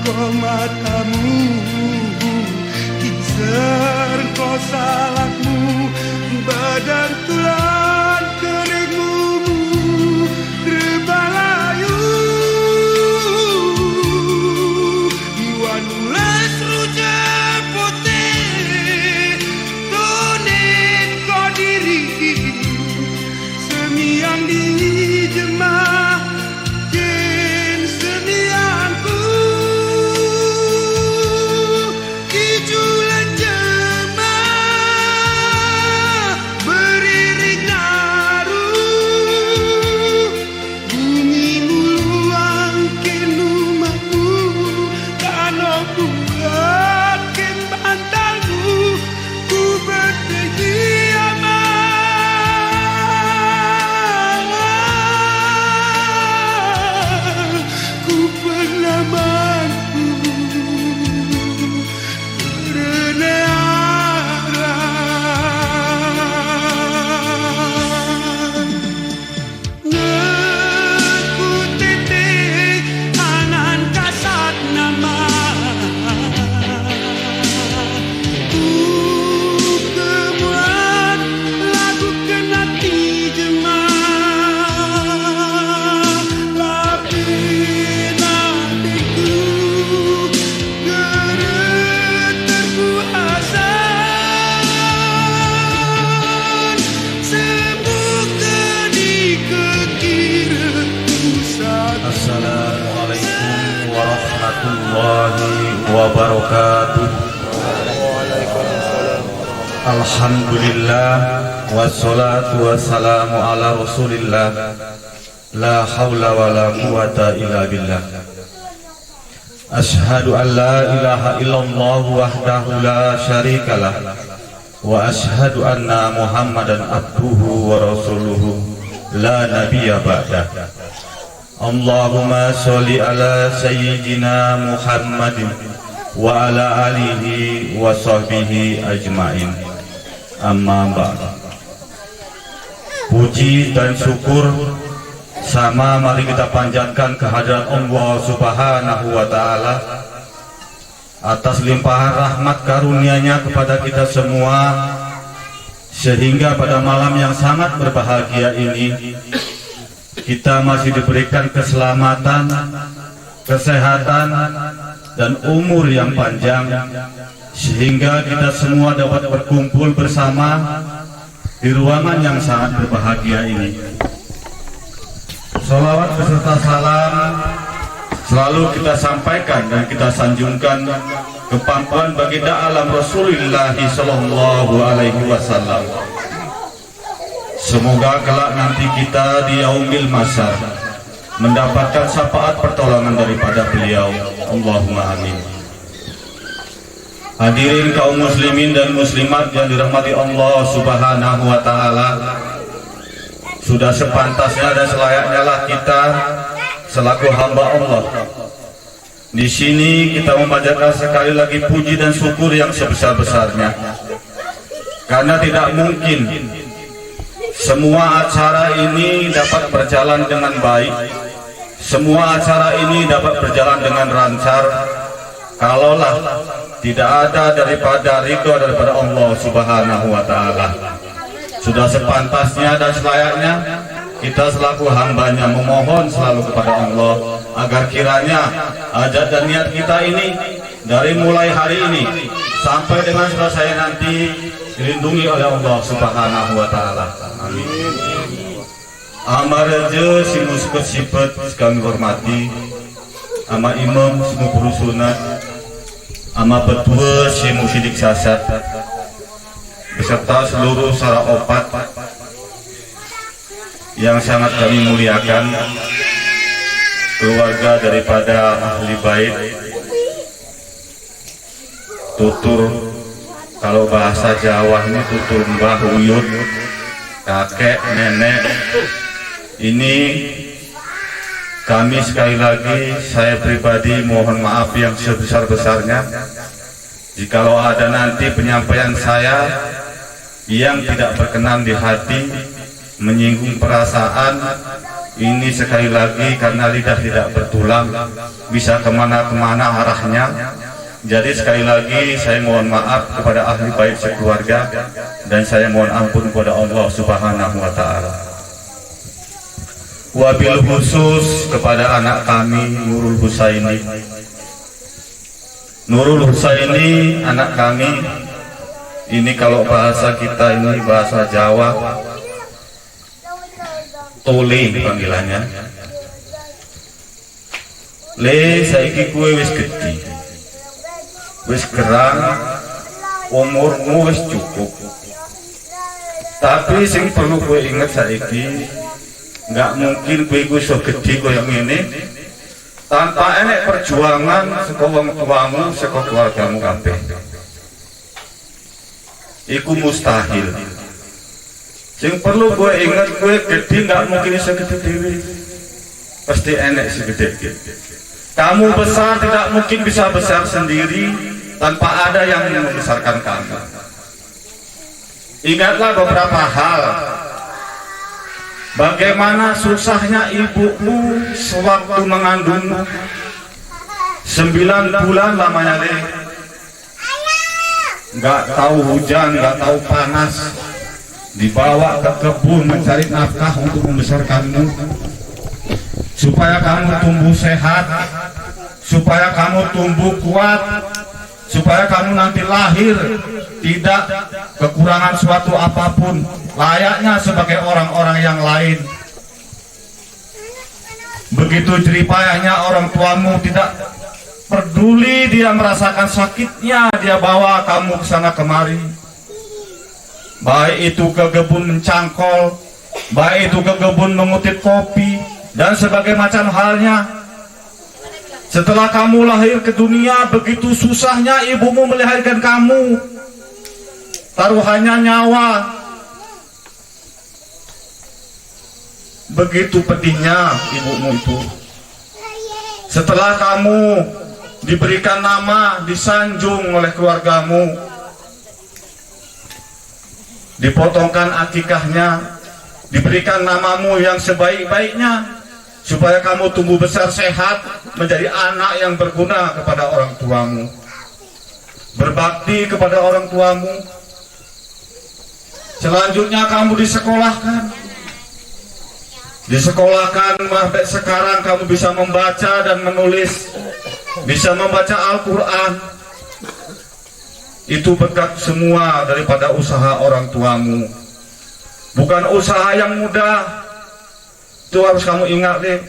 kau matamu, kiser kau salakmu, badan tulan keringmu, rebalayu iwan nulis ruja putih, tunin kau diri semiang dijemah kin semiangku kijulan jemah beriring naru bumi muluang kin rumahku kano buat kin bantalmu ku bertehi ku pernah mampu berenaran ngeku titik anan kasat nama ku kemuat lagu kenati jemah tapi nadiku geret terpuasan semoga dikekira pusat. Assalamualaikum warahmatullahi wabarakatuh. Alhamdulillah wassalatu wassalamu ala rasulillah, la hawla wa la quwata illa billah. Ashhadu an la ilaha illallah wahdahu la syarikalah wa ashhadu anna muhammadan abduhu wa rasuluhu la nabiyya ba'dah. Allahumma sholli ala sayyidina Muhammadin wa ala alihi wa sahbihi ajma'in. Amma ba'd. Puji dan syukur sama mari kita panjatkan kehadirat Allah Subhanahu wa ta'ala atas limpahan rahmat karunia-Nya kepada kita semua, sehingga pada malam yang sangat berbahagia ini kita masih diberikan keselamatan, kesehatan, dan umur yang panjang, sehingga kita semua dapat berkumpul bersama di ruangan yang sangat berbahagia ini. Salawat beserta salam selalu kita sampaikan dan kita sanjungkan ke pangkuan baginda alam Rasulullah sallallahu alaihi wasallam. Semoga kelak nanti kita di yaumil masar mendapatkan syafaat pertolongan daripada beliau. Allahumma amin. Hadirin kaum muslimin dan muslimat yang dirahmati Allah Subhanahu wa ta'ala, sudah sepantasnya dan selayaknya lah kita selaku hamba Allah di sini kita memanjatkan sekali lagi puji dan syukur yang sebesar-besarnya, karena tidak mungkin semua acara ini dapat berjalan dengan baik, semua acara ini dapat berjalan dengan lancar kalaulah tidak ada daripada ridho daripada Allah Subhanahu wa ta'ala. Sudah sepantasnya dan selayaknya kita selaku hambanya memohon selalu kepada Allah agar kiranya hajat dan niat kita ini dari mulai hari ini sampai dengan selesai nanti dilindungi oleh Allah Subhanahu wa ta'ala. Amin. Amaraja si musket sifat kami hormati, ama imam semua guru sunat, ama petua si musidik sasat, beserta seluruh sara opat yang sangat kami muliakan, keluarga daripada ahli bait, tutur, kalau bahasa Jawa ini tutur mbah uyut, kakek, nenek. Ini kami sekali lagi, saya pribadi mohon maaf yang sebesar-besarnya jikalau ada nanti penyampaian saya yang tidak berkenan di hati, menyinggung perasaan, Ini sekali lagi karena lidah tidak bertulang, bisa kemana-kemana arahnya. Jadi sekali lagi saya mohon maaf kepada ahli bait sekeluarga, dan saya mohon ampun kepada Allah Subhanahu wa Ta'ala. Wabil khusus kepada anak kami Nurul Husaini. Nurul Husaini anak kami ini, kalau bahasa kita ini bahasa Jawa, Tole panggilannya. Le saiki kue wis gede, wis gerang, umurmu wis cukup. Tapi sing perlu kue inget saiki, nggak mungkin kue iso gede koyo ngene tanpa enek perjuangan saka wong tuamu, saka keluargamu kabeh. Iku mustahil. Sing perlu gue ingat, gue gede nggak mungkin segede dewi, pasti enek segede. Kamu besar tidak mungkin bisa besar sendiri tanpa ada yang membesarkan kamu. Ingatlah beberapa hal. Bagaimana susahnya ibumu sewaktu mengandungmu, 9 bulan lamanya deh. Nggak tahu hujan, nggak tahu panas, dibawa ke kebun mencari nafkah untuk membesarkanmu, supaya kamu tumbuh sehat, supaya kamu tumbuh kuat, supaya kamu nanti lahir tidak kekurangan suatu apapun, layaknya sebagai orang-orang yang lain. Begitu jeripayahnya orang tuamu, tidak peduli dia merasakan sakitnya, dia bawa kamu ke sana kemari. Baik itu ke kebun mencangkol, baik itu ke kebun mengutip kopi, dan sebagai macam halnya. Setelah kamu lahir ke dunia, begitu susahnya ibumu melahirkan kamu, taruhannya nyawa. Begitu pedihnya ibumu itu. Setelah kamu diberikan nama, disanjung oleh keluargamu, dipotongkan akikahnya, diberikan namamu yang sebaik-baiknya, supaya kamu tumbuh besar sehat, menjadi anak yang berguna kepada orang tuamu, berbakti kepada orang tuamu. Selanjutnya kamu disekolahkan sampai sekarang kamu bisa membaca dan menulis, bisa membaca Al-Quran. Itu berkat semua daripada usaha orang tuamu, bukan usaha yang mudah. Itu harus kamu ingat deh.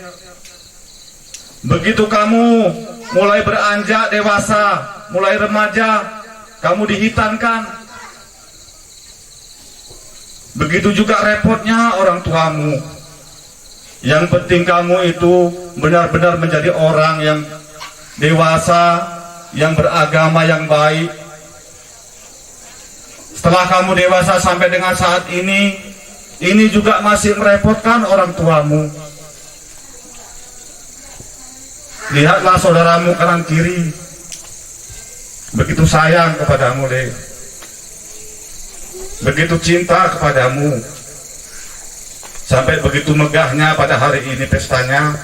Begitu kamu mulai beranjak dewasa, mulai remaja, kamu dihitankan. Begitu juga repotnya orang tuamu. Yang penting kamu itu benar-benar menjadi orang yang dewasa, yang beragama, yang baik. Setelah kamu dewasa sampai dengan saat ini juga masih merepotkan orang tuamu. Lihatlah saudaramu kanan kiri, begitu sayang kepadamu deh, begitu cinta kepadamu, sampai begitu megahnya pada hari ini pestanya.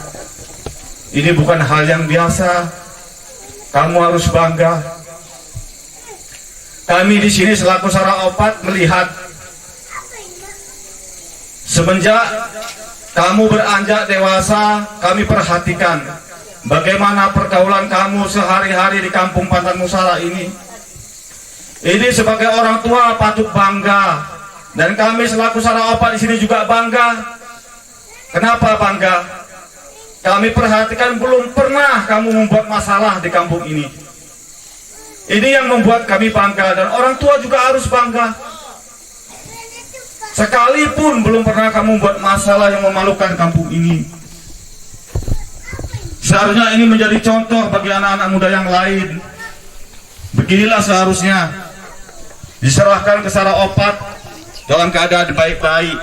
Ini bukan hal yang biasa, kamu harus bangga. Kami di sini selaku Saraopat melihat semenjak kamu beranjak dewasa, kami perhatikan bagaimana pergaulan kamu sehari-hari di kampung Pantan Musara ini. Ini sebagai orang tua patut bangga, dan kami selaku Saraopat di sini juga bangga. Kenapa bangga? Kami perhatikan belum pernah kamu membuat masalah di kampung ini. Ini yang membuat kami bangga, dan orang tua juga harus bangga. Sekalipun belum pernah kamu membuat masalah yang memalukan kampung ini. Seharusnya ini menjadi contoh bagi anak-anak muda yang lain. Beginilah seharusnya diserahkan ke Saraopat dalam keadaan baik-baik.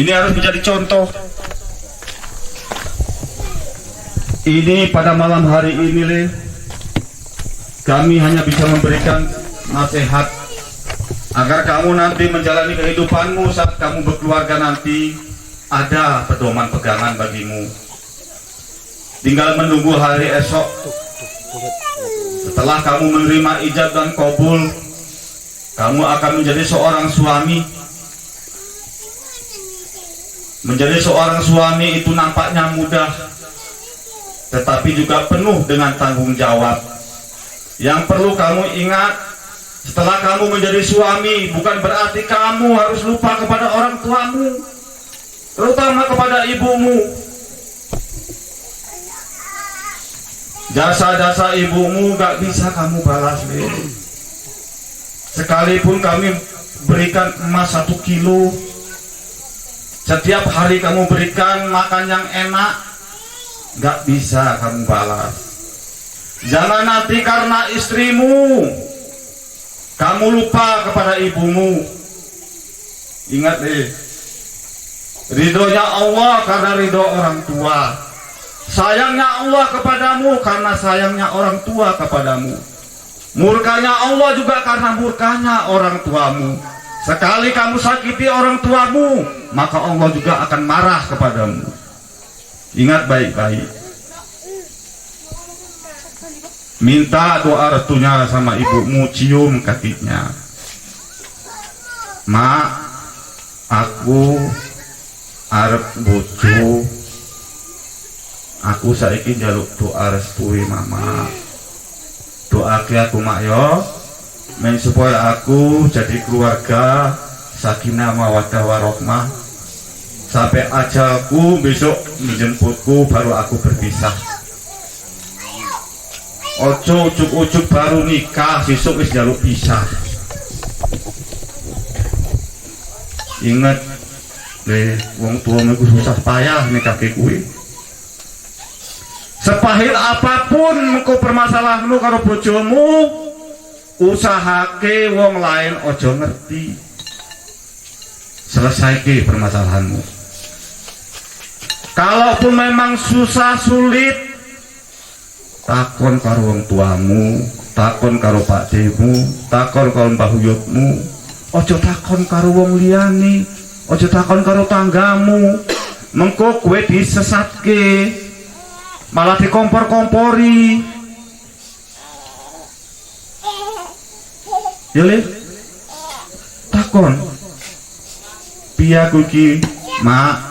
Ini harus menjadi contoh. Ini pada malam hari ini kami hanya bisa memberikan nasihat agar kamu nanti menjalani kehidupanmu saat kamu berkeluarga nanti, ada pedoman pegangan bagimu. Tinggal menunggu hari esok. Setelah kamu menerima ijab dan kabul, kamu akan menjadi seorang suami. Menjadi seorang suami itu nampaknya mudah, tetapi juga penuh dengan tanggung jawab. Yang perlu kamu ingat, setelah kamu menjadi suami, bukan berarti kamu harus lupa kepada orang tuamu, terutama kepada ibumu. Jasa-jasa ibumu gak bisa kamu balas, sekalipun kami berikan emas 1 kilo, setiap hari kamu berikan makan yang enak, gak bisa kamu balas. Jangan nanti karena istrimu kamu lupa kepada ibumu. Ingat ridhonya Allah karena ridho orang tua, sayangnya Allah kepadamu karena sayangnya orang tua kepadamu, murkanya Allah juga karena murkanya orang tuamu. Sekali kamu sakiti orang tuamu, maka Allah juga akan marah kepadamu. Ingat baik-baik. Minta doa restunya sama ibumu, cium kakinya. Mak, aku arep bojo. Aku saiki njaluk doa restui mama. Doake aku mak yo, men supaya aku jadi keluarga sakinah mawaddah warahmah. Sampai ajalku besok menjemputku baru aku berpisah. Ojo ujuk-ujuk baru nikah besok wis njaluk pisah. Ingat wong tuamu iku susah payah nikahke kuwi. Sepahit apapun engko permasalahanmu karo bojomu, usahake wong lain ojo ngerti. Selesaike permasalahanmu. Kalaupun memang susah sulit, takon karo wong tuamu, takon karo Pak Demu, takon karo Mbah Uyutmu. Ojo takon karo wong liyane, ojo takon karo tanggamu. Mengko kowe disesatke, malah dikompor-kompori. Ya le, takon. Piye aku iki, Mak?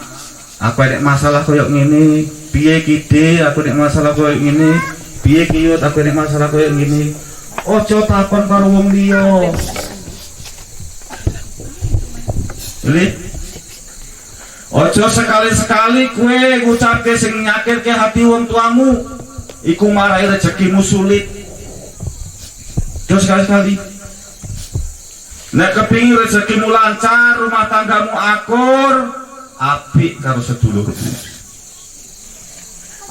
Aku ada masalah koyo ngene. Piye ki, Dik? Aku ada masalah koyo ngene. Piye ki, Yut? Aku ada masalah koyo ngene. Ojo takon karo wong liya. Le, ojo sekali-sekali kue ngucapke sing nyakitke hati wong tuamu, iku marahi rezekimu sulit. Ojo sekali-sekali. Nek kepingin rezekimu lancar, rumah tanggamu akur, apik karo sedulurmu.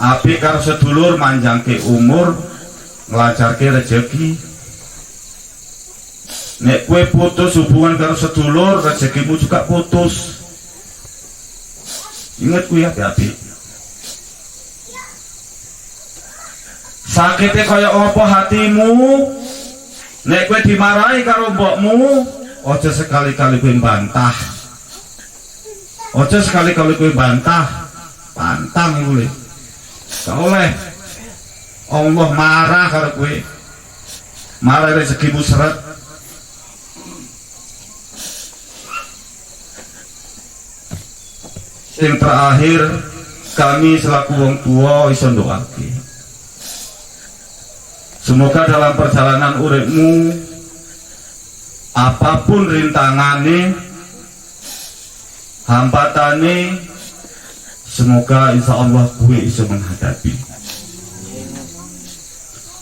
Apik karo sedulur manjangke umur, nglancarke rezeki. Nek kue putus hubungan karo sedulur, rezekimu juga putus. Ingat kuwi hati-hati. Sakitnya kaya apa hatimu, nek kue dimarahi karo mbokmu, ojo sekali-kali kue bantah. Ojo sekali-kali kue bantah, pantang boleh. Gak oleh. Allah marah karo kue. Marah rezekimu seret. Yang terakhir, kami selaku wong tua iso ndoake. Semoga dalam perjalanan uripmu, apapun rintangane, hambatane, semoga insya Allah gue iso menghadapi.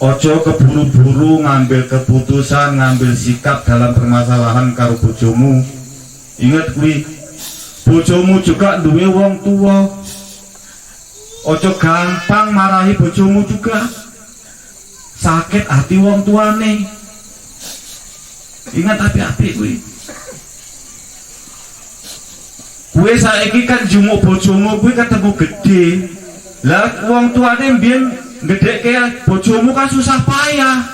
Ojo keburu-buru ngambil keputusan, ngambil sikap dalam permasalahan karo bojomu. Ingat gue, bojomu juga duwe wong tua. Ojo gampang marahi bojomu juga. Sakit hati wong tuane. Ingat hati-hati kuwi. Kuwi saiki kan jumuk bojomu kuwi ketemu gede. Lah wong tuane mbiyen gedhekke bojomu kan susah payah.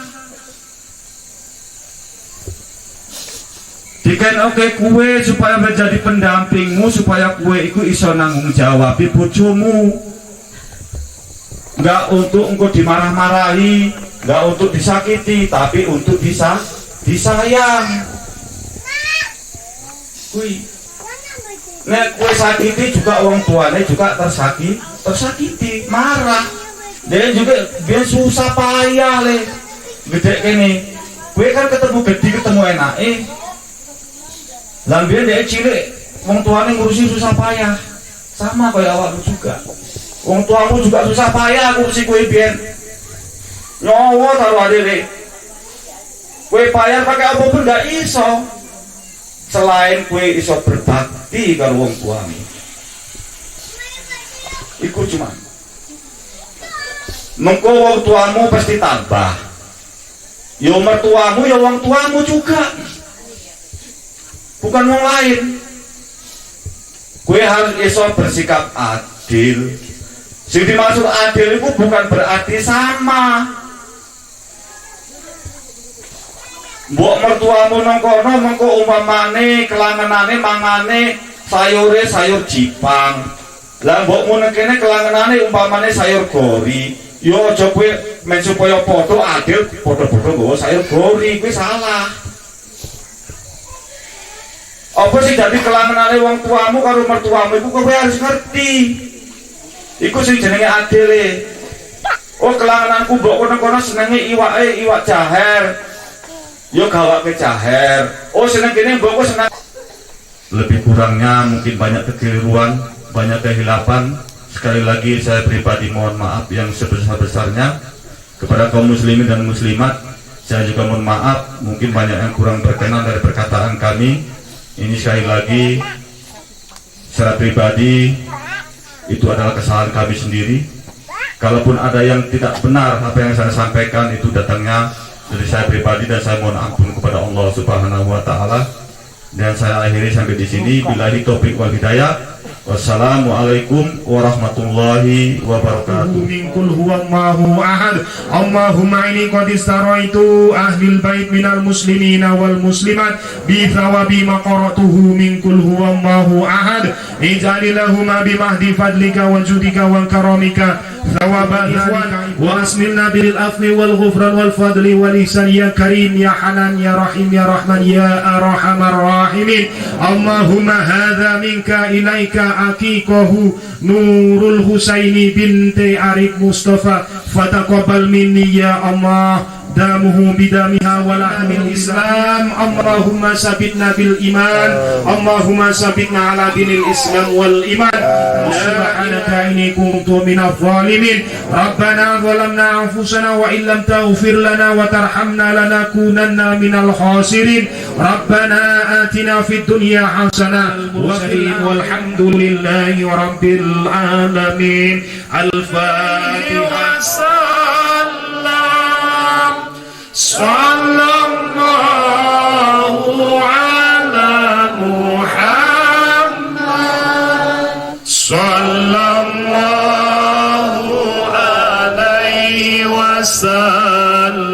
Diken oke kue supaya menjadi pendampingmu, supaya kue iku iso nanggung jawab bojomu. Enggak untuk engkau dimarah-marahi, enggak untuk disakiti, tapi untuk disayang. Kui nek kue sakiti juga orang tuanya juga tersakiti, marah. Dia juga dia susah payah le. Gede kene. Kue kan ketemu gede ketemu enak lan biar dia cilik wong tuane ngurusi susah payah. Sama kayak awakmu juga. Wong tuamu juga susah payah ngurusi kue biyen. Nyawa taruh adile. Kue payah pakai apa pun gak iso. Selain kue iso berbakti karo wong tuamu. Iku cuma mengko wong tuamu pasti tambah. Yo mertuamu ya wong tuamu juga. Bukan wong lain. Kue harus iso bersikap adil. Sing dimaksud adil itu bukan berarti sama. Mbok mertuamu nang kono mengko umpamane kelangenane mangane sayur jipang. Lah mbokmu nang kene kelangenane umpamane sayur gori. Yo aja kowe men supaya padha adil, padha-padha nggawa sayur gori, kuwi salah. Apa sih jadi kelangenane wong tuamu karo mertuamu iku kowe harus ngerti. Iku sing jenenge adil e. Oh kelangenanku mbok kono-kono senenge iwak jaher. Yo gawake jaher. Oh seneng kene mbokku seneng. Lebih kurangnya mungkin banyak kekeliruan, banyak kehilapan. Sekali lagi saya pribadi mohon maaf yang sebesar-besarnya kepada kaum muslimin dan muslimat. Saya juga mohon maaf mungkin banyak yang kurang berkenan dari perkataan kami. Ini sekali lagi secara pribadi itu adalah kesalahan kami sendiri. Kalaupun ada yang tidak benar apa yang saya sampaikan itu datangnya dari saya pribadi dan saya mohon ampun kepada Allah Subhanahu wa taala. Dan saya akhiri sampai di sini. Billahi taufiq wal hidayah. Wassalamualaikum warahmatullahi wabarakatuh. Min kul huwallahu ahad. Allahumma inni qad istaraitu ahlil bait minal muslimina wal muslimat bi thawabi ma qara'tuhu min kul huwallahu ahad. Ij'al lahum bi mahdi fadlika wa judika wa karamika thawaban wa asmilna bil afwi wal ghufran wal fadli wal ihsan ya karim ya hanan ya rahim ya rahman ya arhamar rahimin. Allahumma hadza minka ilaika aqiqahu Nurul Husaini binti Arif Mustafa fataqabbal minni ya Allah damuhu bidamiha wa lahmil Islam. Allahumma sabitna bil iman, Allahumma sabitna ala dinil Islam wal iman. Subhanaka inni kuntu minadh dhalimin. Rabbana zalamna anfusana wa illam taghfir lana wa tarhamna lanakunanna minal khasirin. Rabbana atina fid dunya hasanah wa fil walhamdulillahi rabbil alamin. Al-Fatihah. Sallallahu ala Muhammad sallallahu alaihi wasallam.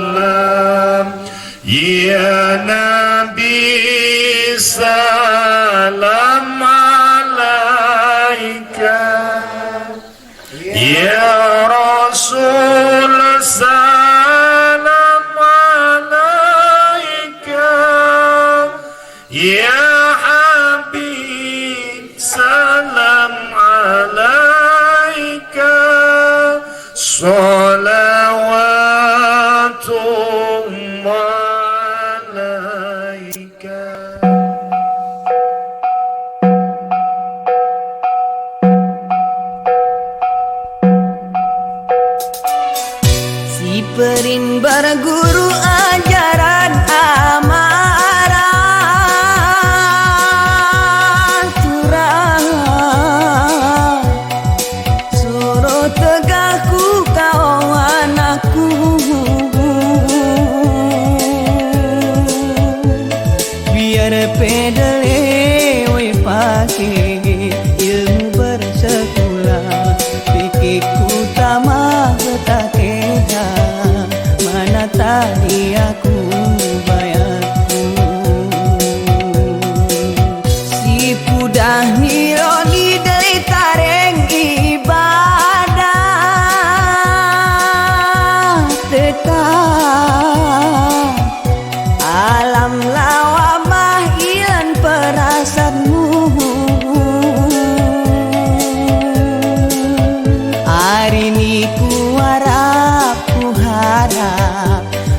Ya Nabi salam alaika, ya Rasul salam alaika, ya Habib salam alaika, salawatullah alaika. Si perimbar guru ajaran amarah curang, suruh tegakku kau anakku, biar pedale we pake ilmu bersekolah, pikirku tamah betakeda, mana tadi aku bayarku.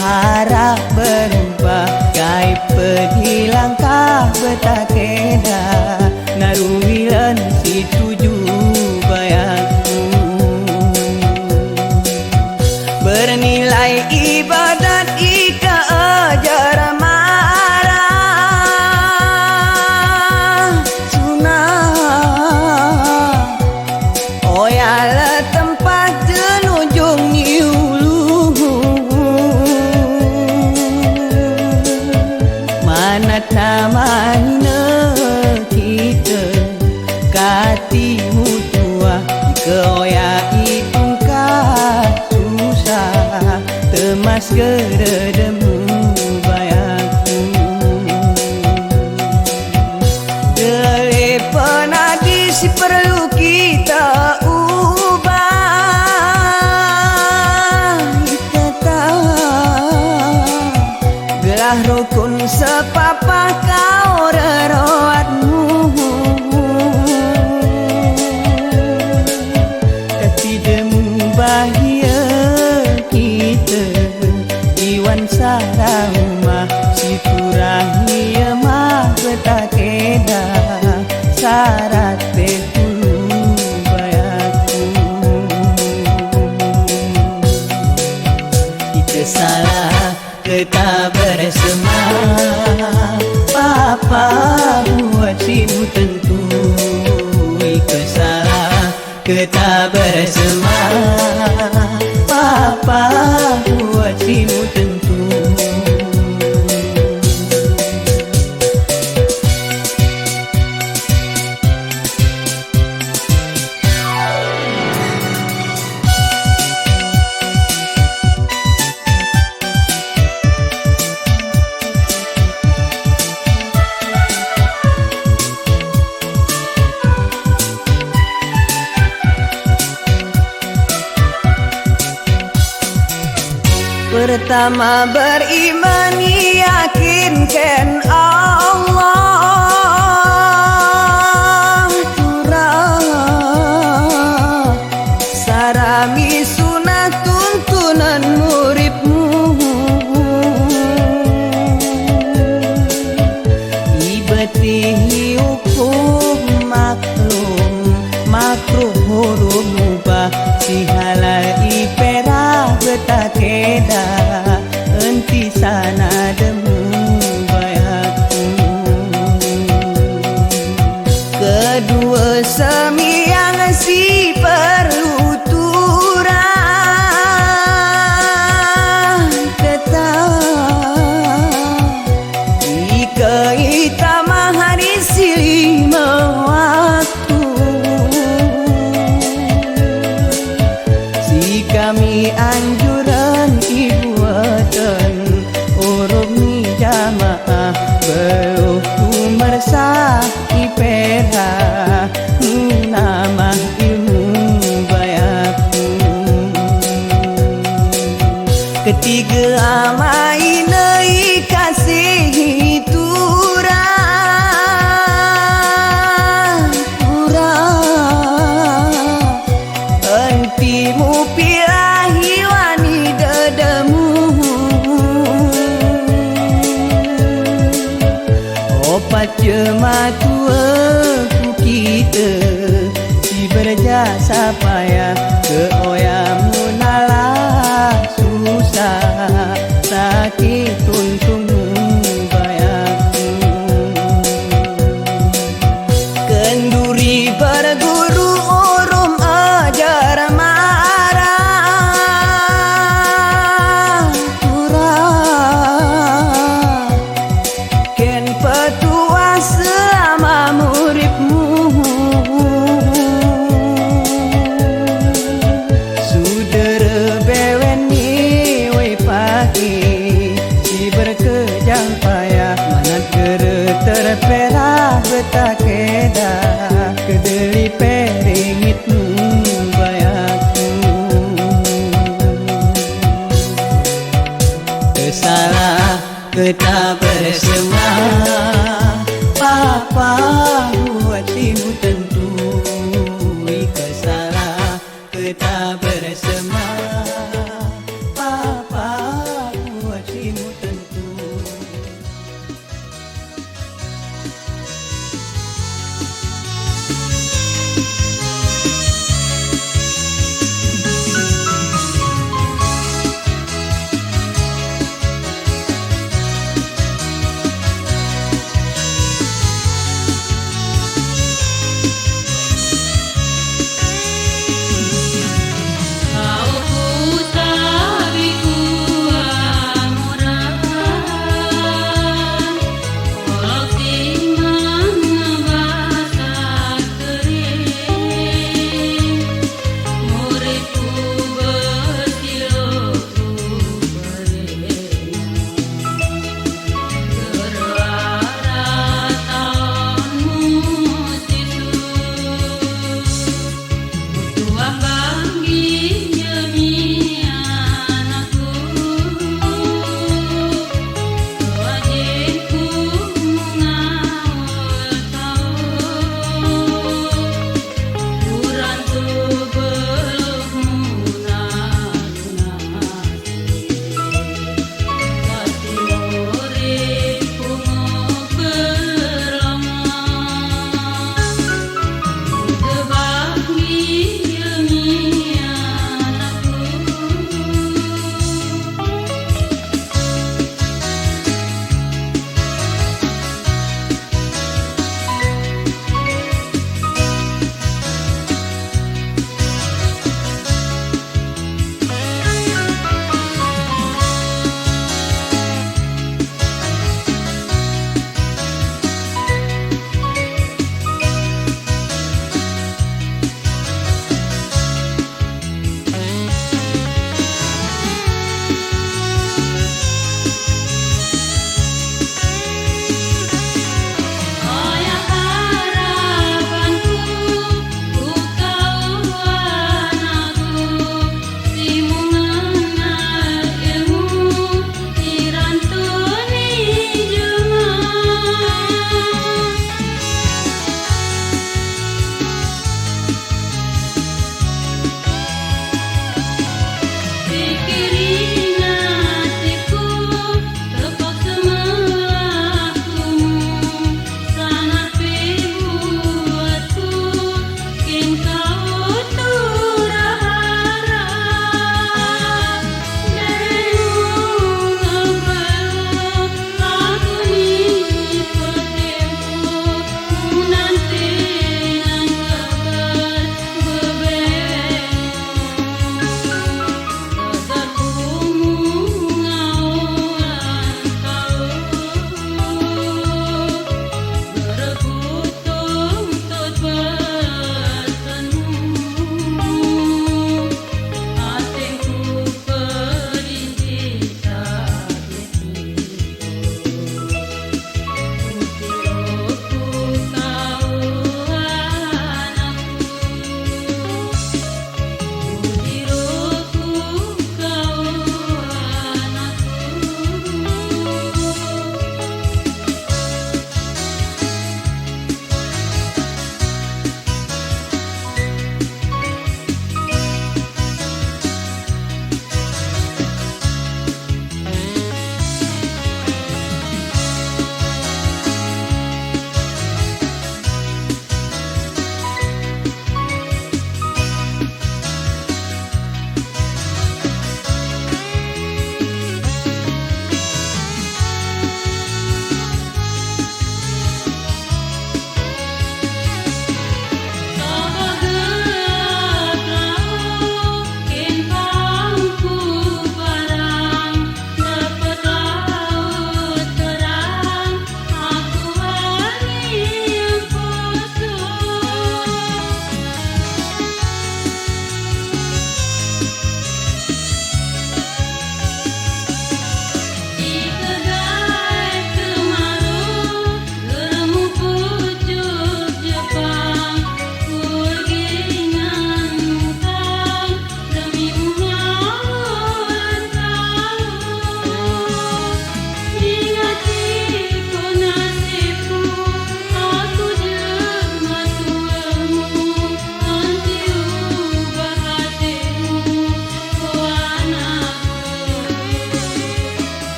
harap berubah kai pergi langkah betakeda naruwilan si tuju bayangku bernilai ibadat ika ajar marah sunah oyala tempat jenujung niulu manat namanya kita kati mutua keoya itungkah susah temas geredemu bayangku dele penadi si perlu kita ubah kita tak gelah rukun sepapa kau reroatmu ketidemu bahagia kita iwan sarahumah si turahia mah betakeda syarat betulu bayaku kita salah kita bersama papa buat simu tentu kita salah kita bersama papa buat simu tentu pertama beriman yakinkan Allah turah sarami sunah tuntunan muridmu ibatihi hukum maklum makruh huruf mubah si halal ipera betakeda enti sana demu bayaku kedua semiang si perlu turah tetap ika itama hari silima waktu si kami anjuran ibuatan urumi jamaah beruku mersah ipera nama ilmu bayaku ketiga amai nei kasih turah entimu pilahi wani dadamu opat jematua kita si berjasa payah keoyamu nalah susah sakit untukmu bayaku kenduri berguru urum ajar marah turah ken petua selama muridmu sudah bewen ni wei pagi si berkejang payah manat gere terperah betakeda kedeli peringitmu bayaku kesalah kita bersama papa buat simu tentu kesalah kita bersama papa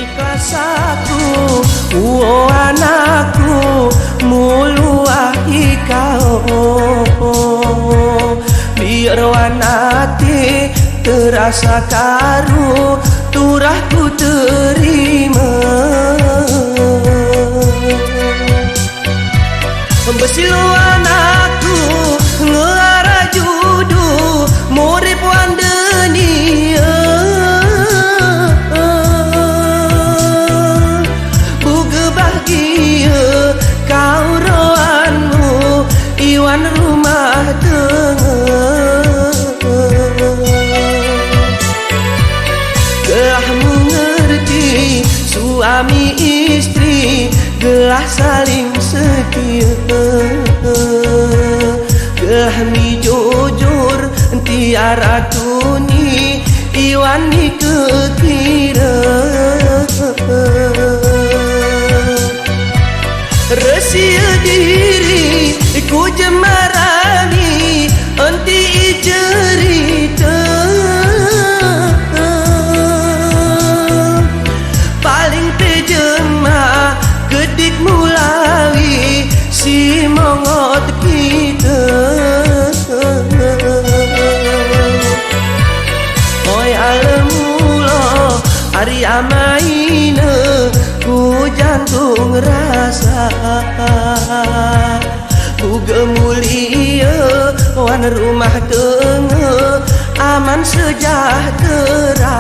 Ikhlas aku, anakku, muluahi kau. Biar wanati terasa karu, turahku terima. Besilu anakku ngelara judu, murip wandenia. Buge bahagia kau rohanmu, iwan rumah tengah. Gelah mengerti suami istri, gelah saling setia. Gelah mi jujur tiara tuni, iwan ni kekira. Resia diri ku jemarani, enti cerita. Paling terjemah kedik mulawi si mongot kita. Oi alemula ari amaina, ku jantung rasa. Buga mulia wan rumah tengah, aman sejahtera.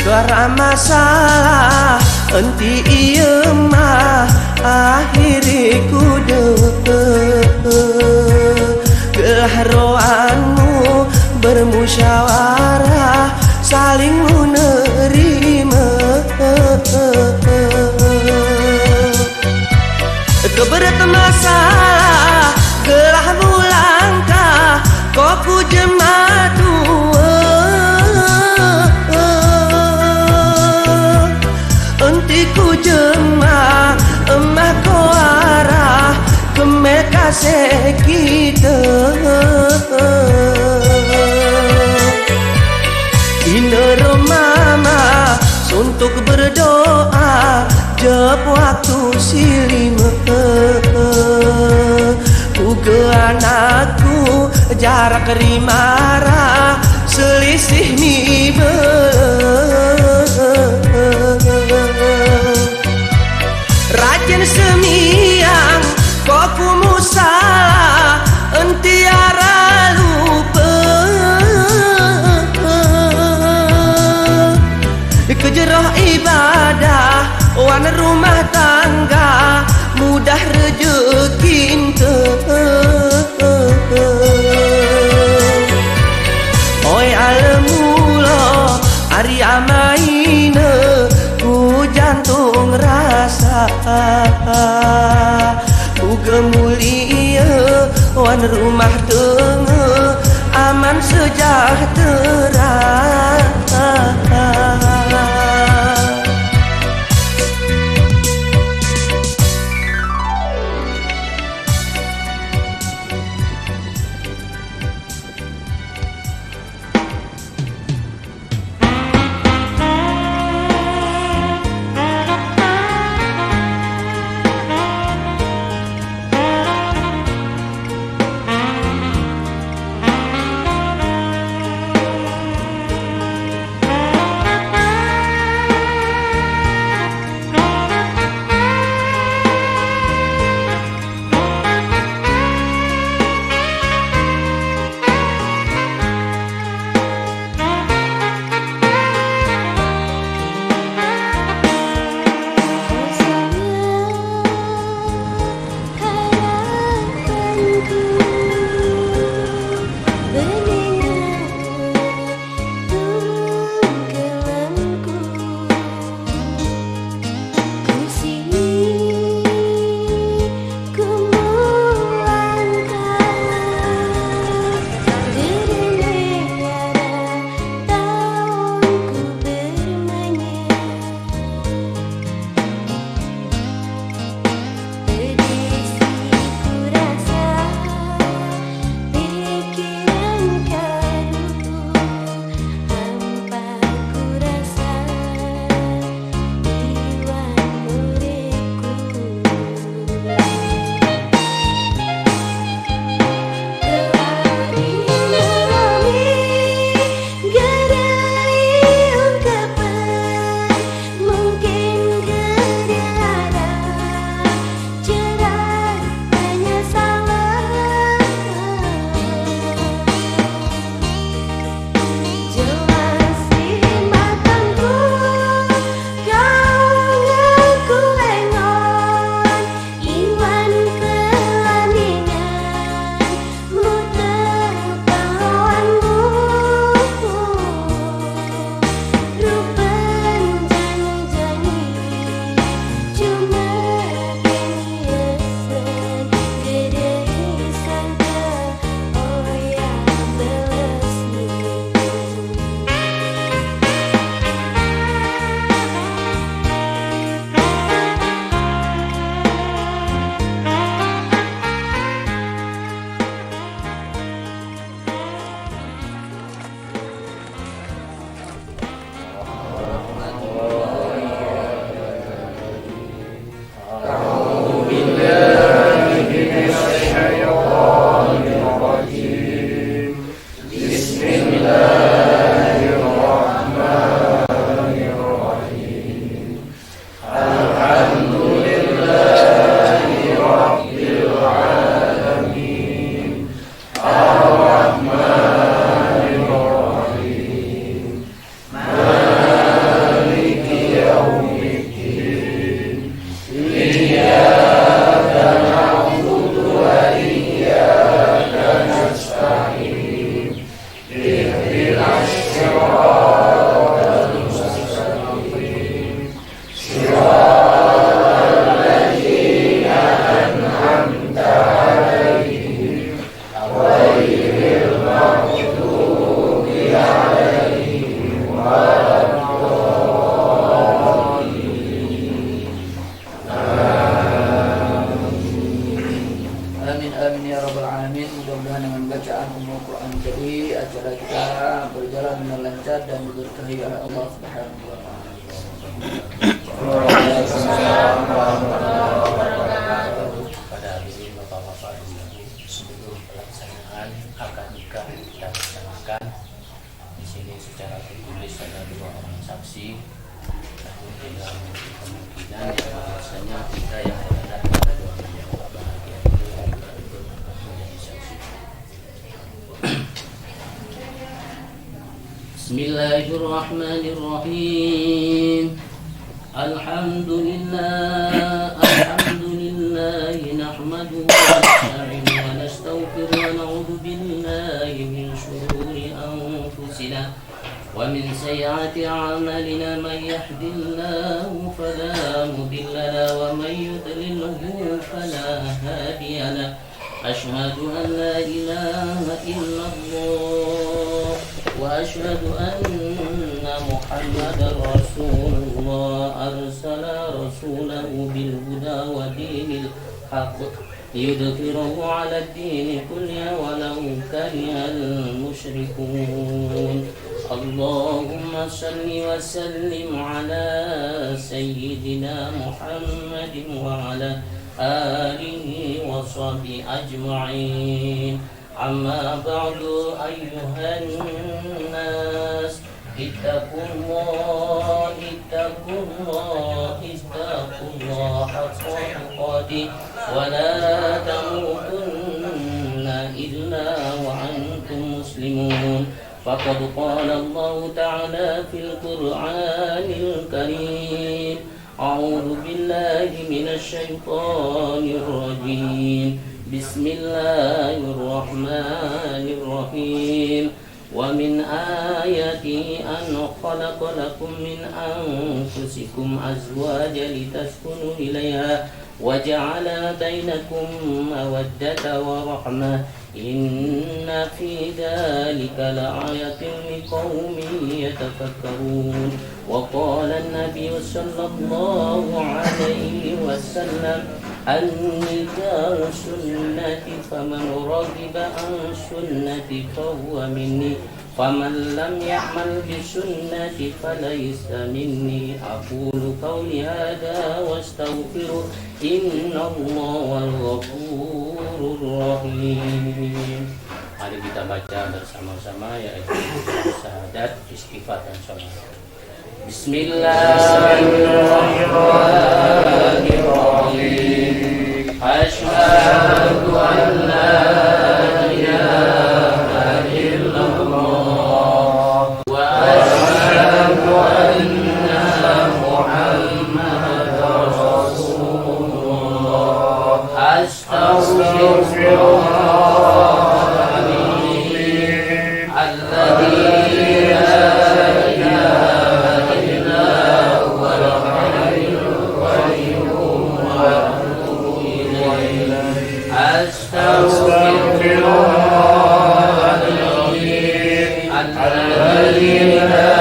Suara masalah enti iya mah akhiri kuda. Gelah rohanmu bermusyawarah, saling menerima. Keberat masalah gelah mulangkah, kok ku jematu. Ku jemah emah ko arah kemel kasih kita. Inero mama suntuk berdoa, jep waktu silima. Uga anakku jarak rimara, selisih mi Rajen semiang kok ku musalah, entiara lupa. Kejeroh ibadah wan rumah tangga, mudah rejekin oi alemula ari amaina, ku jantung rasa. Buga mulia wan rumah tengah, aman sejahtera. ilmu Quran. Jadi acara kita berjalan dengan lancar dan diberkahi oleh Allah Subhanahu wa taala. Pada hari ini Bapak-bapak dan Ibu, sebelum pelaksanaan akad nikah kita laksanakan di sini secara tertulis ada 2 orang saksi. Namun tidak menutup kemungkinan yang biasanya kita yang berada pada 2 orang bahagia itu menjadi saksi. Bismillahirrahmanirrahim. Alhamdulillah nahmaduhu wa nasta'inu wa nastaghfiruhu wa na'udzu billahi min shururi anfusina wa min sayyiati a'malina man yahdihillahu fala mudilla lahu wa man yudlilhu fala hadiya lahu. Asyhadu an la ilaha illallah wa asyhadu anna Muhammadar Rasulullah arsala rasulahu bil huda wa dinil haqq liyudhhirahu 'ala ad-din kullihi walau karihal musyrikun. Allahumma salli wa sallim 'ala sayyidina Muhammadin wa 'ala alihi wa sahbihi ajma'in. Amma ba'du ayyuhan nas ittaqullah haqqa tuqatih wa la tamutunna illa wa antum muslimun. Faqad qala Allah ta'ala fil Qur'anil Karim. A'udzu billahi minasy syaithanir rajim. Bismillahirrahmanirrahim. Wa min ayati an khalaqa lakum min anfusikum azwajan litaskunu ilaiha wa ja'ala bainakum mawaddatan wa rahmah. Inna fi dhalika la'ayatin liqaumin yatafakkarun. Wa qala an-nabiy sallallahu alaihi wasallam an-nikahu sunnati faman raghiba an sunnati fahuwa minni faman lam ya'mal bi sunnati falaysa minni. Aqulu qawli hadha wa astaghfiru innallaha ghafurur rahim. Mari kita baca bersama-sama yaitu syahadat, istighfar dan salat. Bismillahirrahmanirrahim. Asyhadu an la ilaha illallah wa asyhadu anna Muhammadar Rasulullah. Astaghfirullahaladzim alladzi la ilaha illa huwal hayyul qayyum wa atubu ilaihi. Astaghfirullahaladzim alladzi la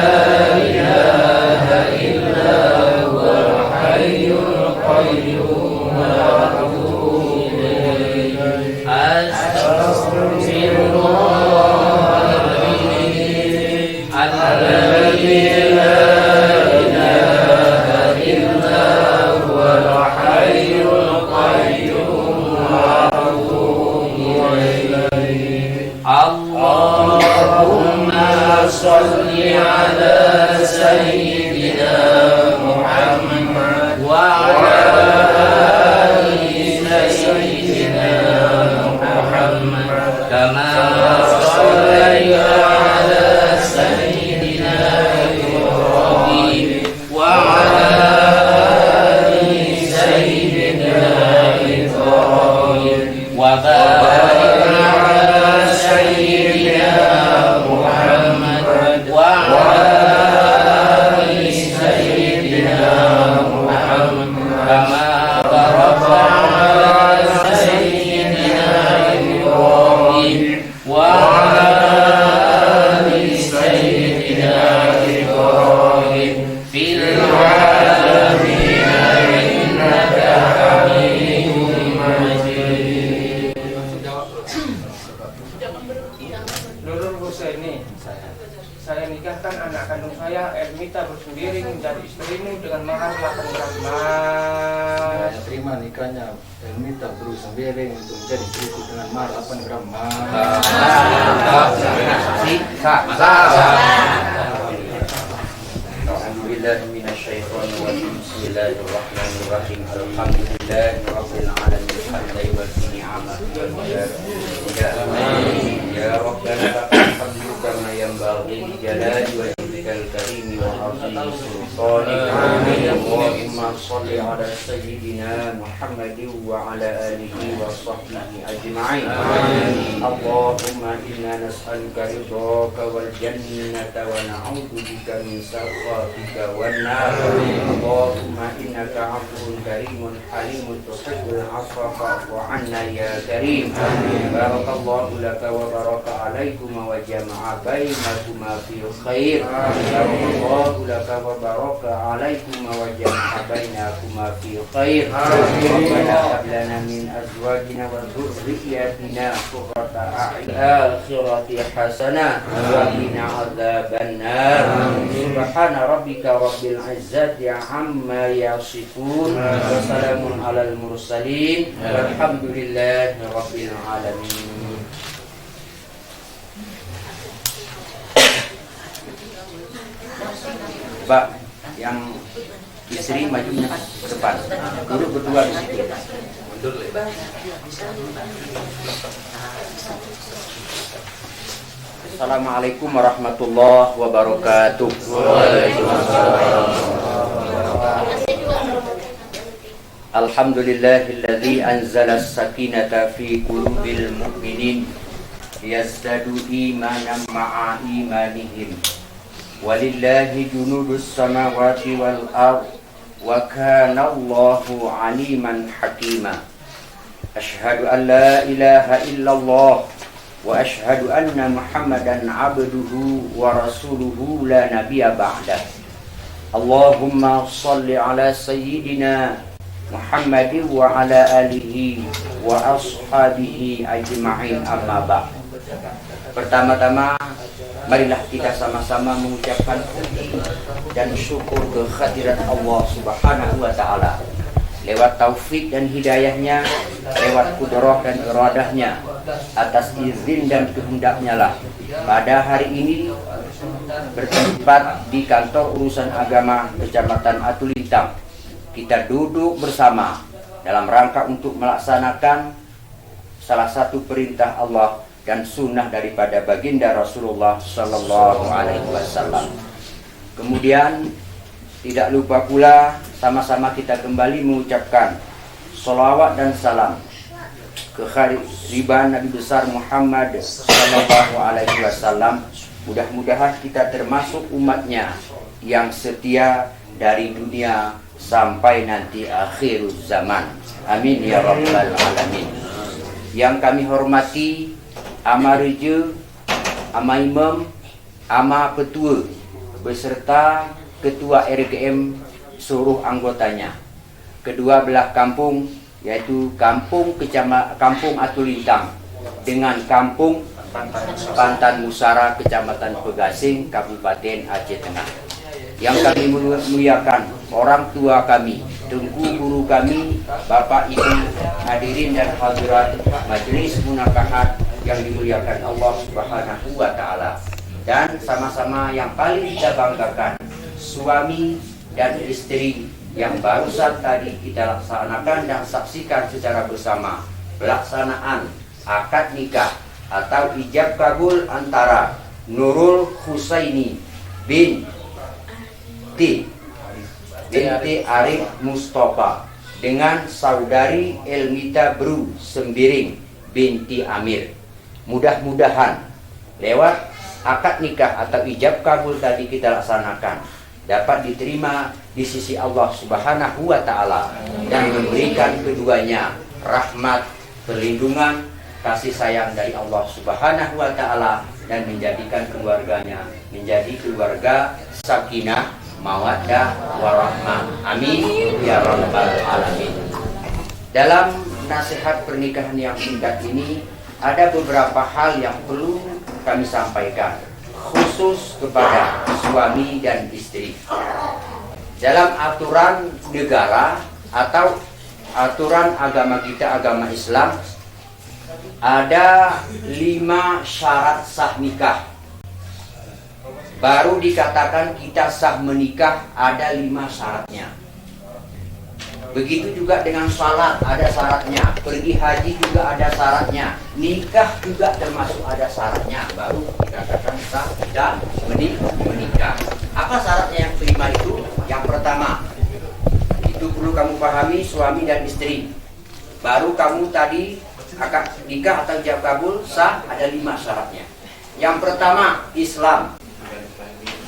ilaha illa huwal hayyul qayyum wa atubu ilaihi. Astaghfirullahaladzim alladzi la ilaha illa huwal hayyul qayyum wa atubu ilaihi. Allahumma shalli ala sayyidina Muhammad wa ala ali sayyidina Muhammad kama shallaita ala sayyidina Ibrahim wa ala ali sayyidina Ibrahim wa barik ala sayyidina Muhammad wa ala ali sayyidina Muhammad kama barakta ala sayyidina Ibrahim wa ala ali sayyidina Ibrahim fil alamin innaka Hamidum Majid. Nurul Husaini, saya nikahkan anak kandung saya Ermita Bersembiri menjadi istrimu dengan mahar 8 gram emas. Saya terima nikahnya Ermita Bersembiri untuk menjadi istriku dengan mahar 8 gram emas. Bismillahirrahmanirrahim. Alhamdulillahirabbil alamin. Hamdan wa ni'amah ya rabbana alhamdu kama yanbaghi li jalali wajhikal karim wa 'azimi sultanika. Allahumma shalli ala sayyidina Muhammadin wa ala alihi wa sahbihi ajma'in. Allahumma inna nas'aluka ridhaka wal jannata wa na'udzu bika min sakhatika wan nar. Allahumma innaka 'afuwun karimun halimun tuhibbul 'afwa fa'fu 'anna ya karim. Barakallahu laka wa baraka alaikuma wa jama'a bainakuma fi khair. Barakallahu laka wa baraka alaikuma wa jama'a bainakuma fi khair. Rabbana hab lana min azwajina wa dhurriyyatina qurrata a'yun akhirati hasanah wa qina adzaban nar. Subhana rabbika rabbil izzati amma yasifun wa salamun alal mursalin walhamdulillahi rabbil alamin. Pak, yang istri majunya ke depan, duduk berdua di situ. Assalamualaikum warahmatullahi wabarakatuh. Alhamdulillahilladzi anzala as-sakinata fi qulubil mu'minin yazdadu imanan ma'a imanihim. Walillahi junudus samawati wal ard wa kana Allahu aliman hakima. Asyhadu an la ilaha illallah wa asyhadu anna Muhammadan abduhu wa rasuluhu la nabiyya ba'dah. Allahumma shalli ala sayyidina Muhammadin wa ala alihi wa ashabihi ajma'in, amma ba'd. Pertama-tama marilah kita sama-sama mengucapkan puji dan syukur kehadirat Allah Subhanahu wa taala. Lewat taufik dan hidayahnya, lewat kudrah dan iradahnya, atas izin dan kehendaknya lah pada hari ini bertempat di kantor urusan agama Kecamatan Atulintang kita duduk bersama dalam rangka untuk melaksanakan salah satu perintah Allah dan sunnah daripada baginda Rasulullah Sallallahu Alaihi Wasallam. Kemudian tidak lupa pula sama-sama kita kembali mengucapkan salawat dan salam kehadiran Nabi besar Muhammad Sallallahu Alaihi Wasallam. Mudah-mudahan kita termasuk umatnya yang setia dari dunia sampai nanti akhir zaman. Amin ya rabbal alamin. Yang kami hormati ama reja, ama imam, ama petua beserta ketua RGM seluruh anggotanya. Kedua belah kampung yaitu kampung Atulintang dengan kampung Pantan Musara Kecamatan Pegasing Kabupaten Aceh Tengah. Yang kami muliakan orang tua kami, tengku guru kami, Bapak Ibu hadirin dan hadirat majelis munakahat yang dimuliakan Allah Subhanahu wa taala. Dan sama-sama yang paling kita banggakan, suami dan istri yang barusan tadi kita laksanakan dan saksikan secara bersama pelaksanaan akad nikah atau ijab kabul antara Nurul Husaini binti Arif Mustafa dengan saudari Elmita Bru Sembiring binti Amir. Mudah-mudahan lewat akad nikah atau ijab kabul tadi kita laksanakan dapat diterima di sisi Allah Subhanahu wa taala dan memberikan keduanya rahmat, perlindungan, kasih sayang dari Allah Subhanahu wa taala dan menjadikan keluarganya menjadi keluarga sakinah, mawaddah, warahmah. Amin ya rabbal alamin. Dalam nasihat pernikahan yang singkat ini ada beberapa hal yang perlu kami sampaikan khusus kepada suami dan istri. Dalam aturan negara atau aturan agama kita, agama Islam, ada 5 syarat sah nikah. Baru dikatakan kita sah menikah, ada 5 syaratnya. Begitu juga dengan salat, ada syaratnya. Pergi haji juga ada syaratnya. Nikah juga termasuk ada syaratnya. Baru dikatakan sah dan menikah. Apa syaratnya yang kelima itu? Yang pertama, itu perlu kamu pahami, suami dan istri. Baru kamu tadi akan nikah atau ijab kabul sah, ada 5 syaratnya. Yang pertama, Islam.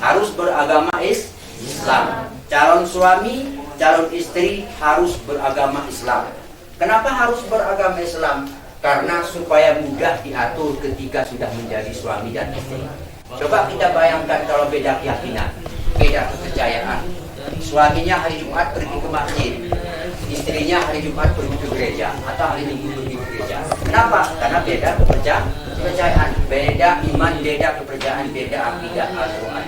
Harus beragama Islam. Calon suami, calon istri harus beragama Islam. Kenapa harus beragama Islam? Karena supaya mudah diatur ketika sudah menjadi suami dan istri. Coba kita bayangkan kalau beda keyakinan, beda kepercayaan. Suaminya hari Jumat pergi ke masjid, istrinya hari Jumat pergi ke gereja atau hari Minggu pergi ke gereja. Kenapa? Karena beda kepercayaan, beda iman, beda kepercayaan, beda akidah Al-Quran.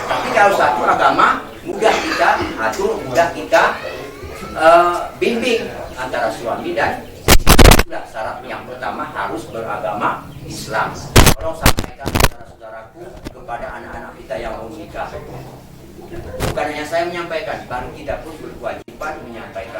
Tapi kalau satu agama, mudah kita atur, mudah kita bimbing antara suami dan itulah syarat yang pertama, harus beragama Islam. Tolong sampaikan saudara-saudaraku kepada anak-anak kita yang mau menikah. Bukan hanya saya menyampaikan, baru kita pun berkewajiban menyampaikan